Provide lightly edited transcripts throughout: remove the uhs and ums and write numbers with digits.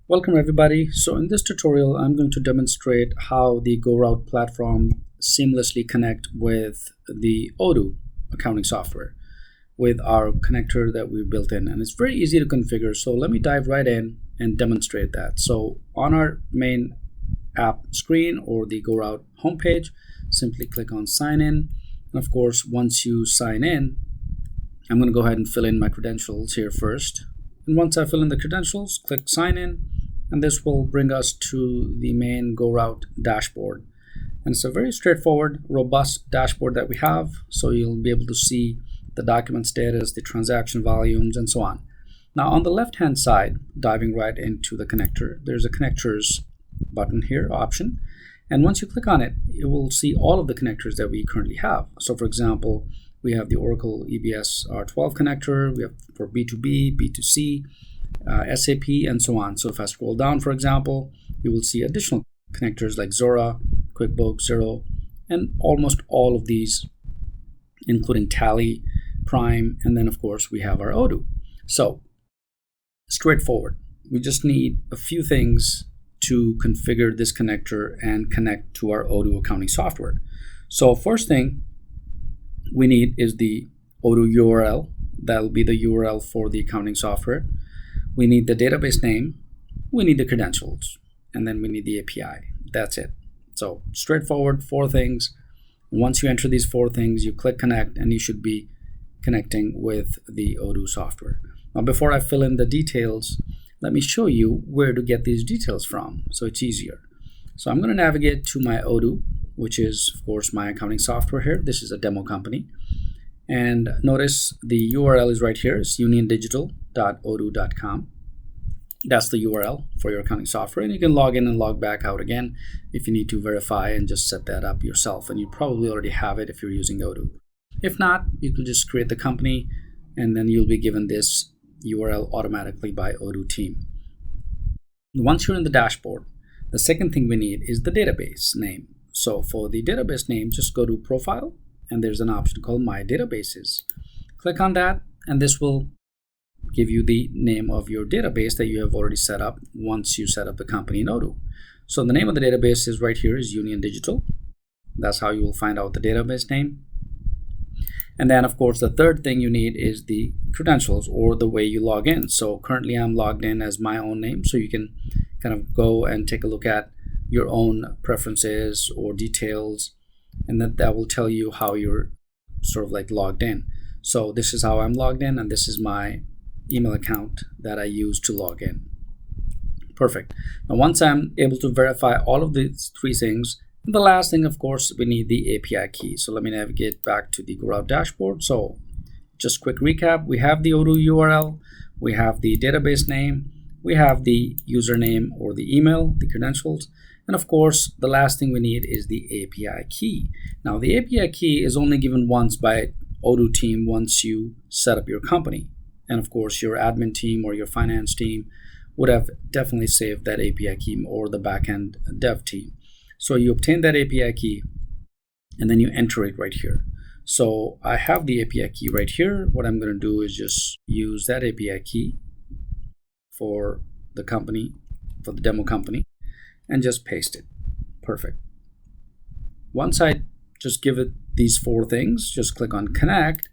Welcome everybody. So in this tutorial, I'm going to demonstrate how the GoRoute platform seamlessly connect with the Odoo accounting software with our connector that we built in. And it's very easy to configure. So let me dive right in and demonstrate that. So on our main app screen or the GoRoute homepage, simply click on sign in. And of course, once you sign in, I'm going to go ahead and fill in my credentials here first. And once I fill in the credentials, click sign in, and this will bring us to the main GoRoute dashboard. And it's a very straightforward, robust dashboard that we have. So you'll be able to see the document status, the transaction volumes, and so on. Now on the left-hand side, diving right into the connector, there's a connectors button here, option. And once you click on it, it will see all of the connectors that we currently have. So for example, we have the Oracle EBS R12 connector, we have for B2B, B2C, SAP, and so on. So if I scroll down, for example, you will see additional connectors like Zora, QuickBooks, Xero, and almost all of these, including Tally, Prime, and then of course we have our Odoo. So straightforward. We just need a few things to configure this connector and connect to our Odoo accounting software. So first thing we need is the Odoo URL. That'll be the URL for the accounting software. We need the database name. We need the credentials, and then we need the API. That's it. So straightforward, 4 things. Once you enter these 4 things, you click connect, and you should be connecting with the Odoo software. Now, before I fill in the details, let me show you where to get these details from, so it's easier. So I'm going to navigate to my Odoo, which is, of course, my accounting software here. This is a demo company. And notice the URL is right here. It's uniondigital.odoo.com. That's the URL for your accounting software. And you can log in and log back out again if you need to verify and just set that up yourself. And you probably already have it if you're using Odoo. If not, you can just create the company, and then you'll be given this URL automatically by Odoo team. Once you're in the dashboard, the second thing we need is the database name. So for the database name, just go to Profile, and there's an option called My Databases. Click on that, and this will give you the name of your database that you have already set up once you set up the company in Odoo. So the name of the database is right here, is Union Digital. That's how you will find out the database name. And then, of course, the third thing you need is the credentials, or the way you log in. So currently I'm logged in as my own name, so you can kind of go and take a look at your own preferences or details, and that will tell you how you're sort of like logged in. So this is how I'm logged in, and this is my email account that I use to log in. Perfect. Now once I'm able to verify all of these 3 things, the last thing, of course, we need the API key. So let me navigate back to the GoRoute dashboard. So just quick recap, we have the Odoo URL, we have the database name, we have the username or the email, the credentials, and of course, the last thing we need is the API key. Now, the API key is only given once by Odoo team once you set up your company. And of course, your admin team or your finance team would have definitely saved that API key, or the backend dev team. So you obtain that API key, and then you enter it right here. So I have the API key right here. What I'm going to do is just use that API key for the company, for the demo company, and just paste it. Perfect. Once I just give it these 4 things, just click on connect,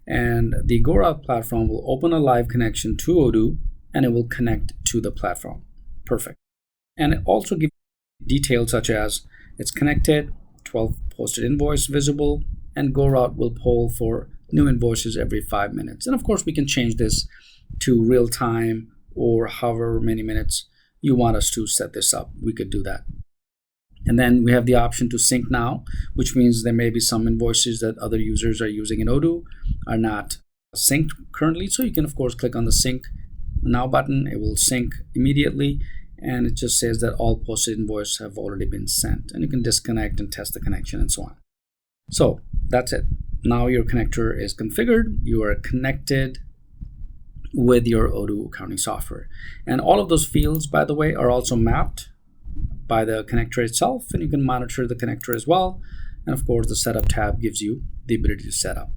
and the GoRoute platform will open a live connection to Odoo, and it will connect to the platform. Perfect. And it also gives details such as it's connected, 12 posted invoice visible, and GoRoute will poll for new invoices every 5 minutes. And of course, we can change this to real time, or however many minutes you want us to set this up. We could do that. And then we have the option to sync now, which means there may be some invoices that other users are using in Odoo are not synced currently. So you can, of course, click on the sync now button. It will sync immediately, and it just says that all posted invoices have already been sent, and you can disconnect and test the connection and so on. So that's it. Now your connector is configured. You are connected with your Odoo accounting software. And all of those fields, by the way, are also mapped by the connector itself, and you can monitor the connector as well. And of course, the setup tab gives you the ability to set up.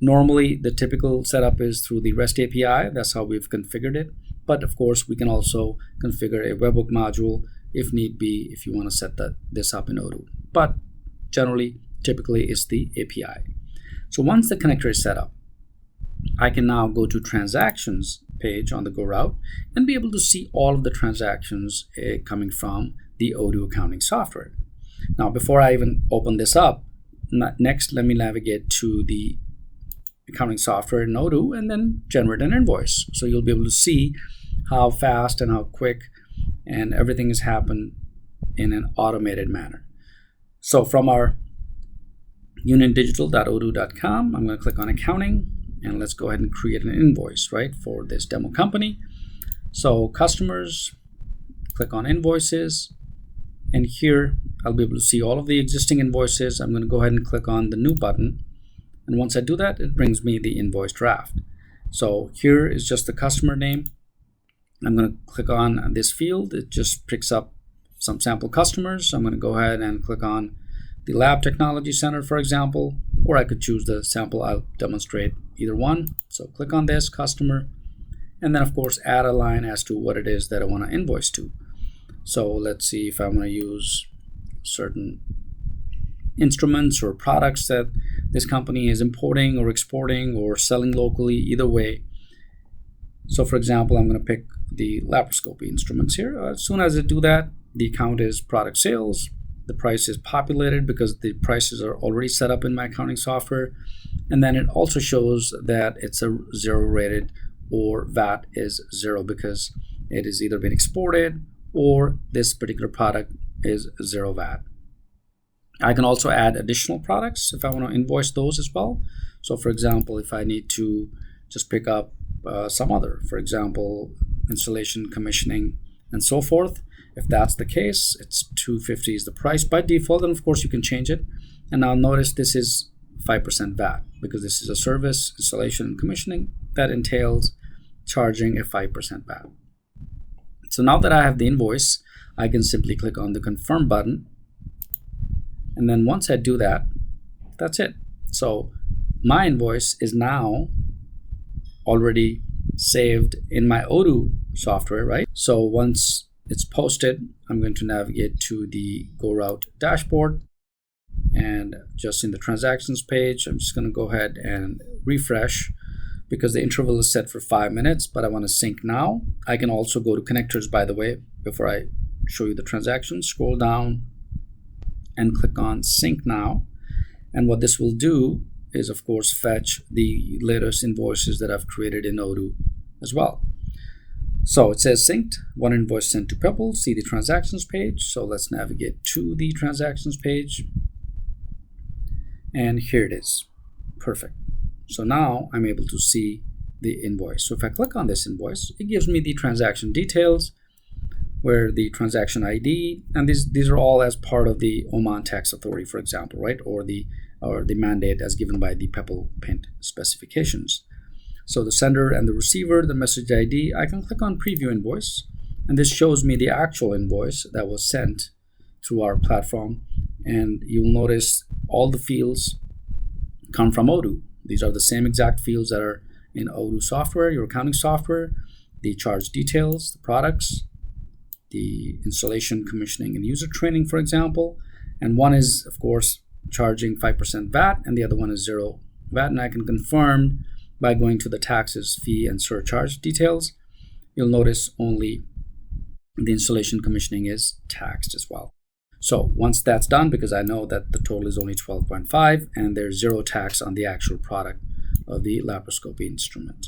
Normally, the typical setup is through the REST API. That's how we've configured it. But of course, we can also configure a webhook module if need be, if you want to set this up in Odoo. But generally, typically, it's the API. So once the connector is set up, I can now go to transactions page on the GoRoute and be able to see all of the transactions coming from the Odoo accounting software. Now, before I even open this up, next let me navigate to the accounting software in Odoo and then generate an invoice. So you'll be able to see how fast and how quick and everything has happened in an automated manner. So from our uniondigital.odoo.com, I'm going to click on accounting and let's go ahead and create an invoice, right, for this demo company. So customers, click on invoices, and here I'll be able to see all of the existing invoices. I'm going to go ahead and click on the new button, and once I do that, it brings me the invoice draft. So here is just the customer name. I'm going to click on this field. It just picks up some sample customers. So I'm going to go ahead and click on the Lab Technology Center, for example, or I could choose the sample. I'll demonstrate either one. So click on this customer, and then of course add a line as to what it is that I want to invoice to. So let's see if I want to use certain instruments or products that this company is importing or exporting or selling locally, either way. So for example, I'm going to pick the laparoscopy instruments here. As soon as I do that, the account is product sales. The price is populated because the prices are already set up in my accounting software. And then it also shows that it's a 0 rated, or VAT is 0 because it has either been exported or this particular product is 0 VAT. I can also add additional products if I want to invoice those as well. So for example, if I need to just pick up some other, for example, installation, commissioning, and so forth. If that's the case, it's $250 is the price by default, and of course you can change it. And now notice this is 5% VAT because this is a service, installation, and commissioning that entails charging a 5% VAT. So now that I have the invoice, I can simply click on the confirm button. And then once I do that, that's it. So my invoice is now already saved in my Odoo software, right? So once it's posted, I'm going to navigate to the GoRoute dashboard, and just in the transactions page, I'm just going to go ahead and refresh because the interval is set for 5 minutes, but I want to sync now. I can also go to connectors, by the way, before I show you the transactions. Scroll down and click on sync now. And what this will do is, of course, fetch the latest invoices that I've created in Odoo as well. So it says synced, one invoice sent to Peppol. See the transactions page. So let's navigate to the transactions page. And here it is. Perfect. So now I'm able to see the invoice. So if I click on this invoice, it gives me the transaction details, where the transaction ID, and these are all as part of the Oman Tax Authority, for example, right? Or the mandate as given by the Peppol Pint specifications. So the sender and the receiver, the message ID, I can click on preview invoice, and this shows me the actual invoice that was sent through our platform. And you'll notice all the fields come from Odoo. These are the same exact fields that are in Odoo software, your accounting software, the charge details, the products, the installation, commissioning, and user training, for example. And one is, of course, charging 5% VAT, and the other one is 0 VAT. And I can confirm by going to the taxes, fee, and surcharge details. You'll notice only the installation commissioning is taxed as well. So once that's done, because I know that the total is only 12.5 and there's 0 tax on the actual product of the laparoscopy instrument.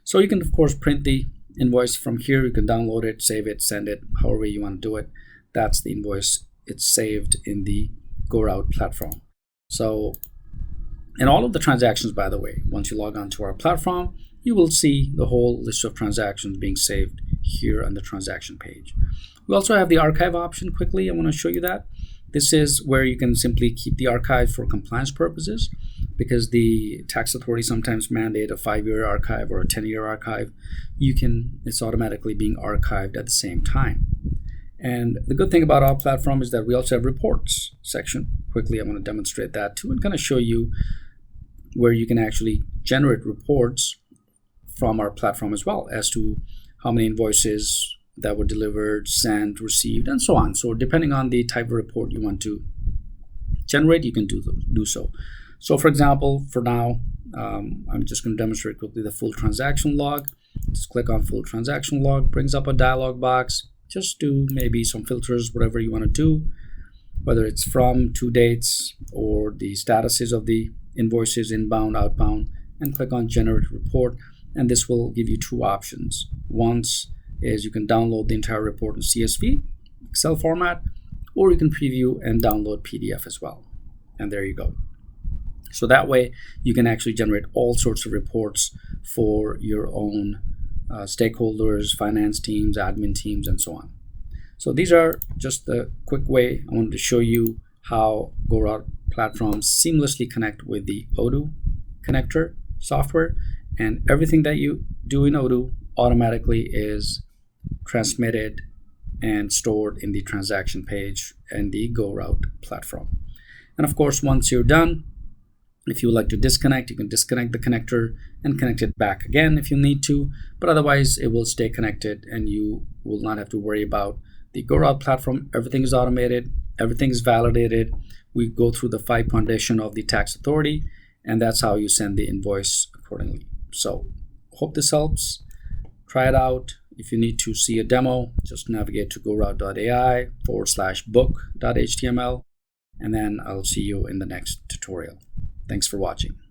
So you can, of course, print the invoice from here. You can download it, save it, send it, however you want to do it. That's the invoice. It's saved in the GoRoute platform. So in all of the transactions, by the way, once you log on to our platform, you will see the whole list of transactions being saved here on the transaction page. We also have the archive option. Quickly, I want to show you that. This is where you can simply keep the archive for compliance purposes, because the tax authority sometimes mandate a 5-year archive or a 10-year archive. It's automatically being archived at the same time. And the good thing about our platform is that we also have reports section. Quickly, I want to demonstrate that too and kind of show you where you can actually generate reports from our platform as well as to how many invoices that were delivered, sent, received, and so on. So depending on the type of report you want to generate, you can do so. So for example, for now, I'm just going to demonstrate quickly the full transaction log. Just click on full transaction log, brings up a dialog box. Just do maybe some filters, whatever you want to do, whether it's from, to dates, or the statuses of the invoices, inbound, outbound, and click on generate report. And this will give you two options. One is you can download the entire report in CSV, Excel format, or you can preview and download PDF as well. And there you go. So that way you can actually generate all sorts of reports for your own stakeholders, finance teams, admin teams, and so on. So these are just the quick way I wanted to show you how GoRoute platforms seamlessly connect with the Odoo connector software, and everything that you do in Odoo automatically is transmitted and stored in the transaction page and the GoRoute platform. And of course, once you're done, if you would like to disconnect, you can disconnect the connector and connect it back again if you need to, but otherwise it will stay connected and you will not have to worry about the GoRoute platform. Everything is automated, everything is validated. We go through the 5 foundation of the tax authority, and that's how you send the invoice accordingly. So hope this helps. Try it out. If you need to see a demo, just navigate to GoRoute.ai /book.html, and then I'll see you in the next tutorial. Thanks for watching.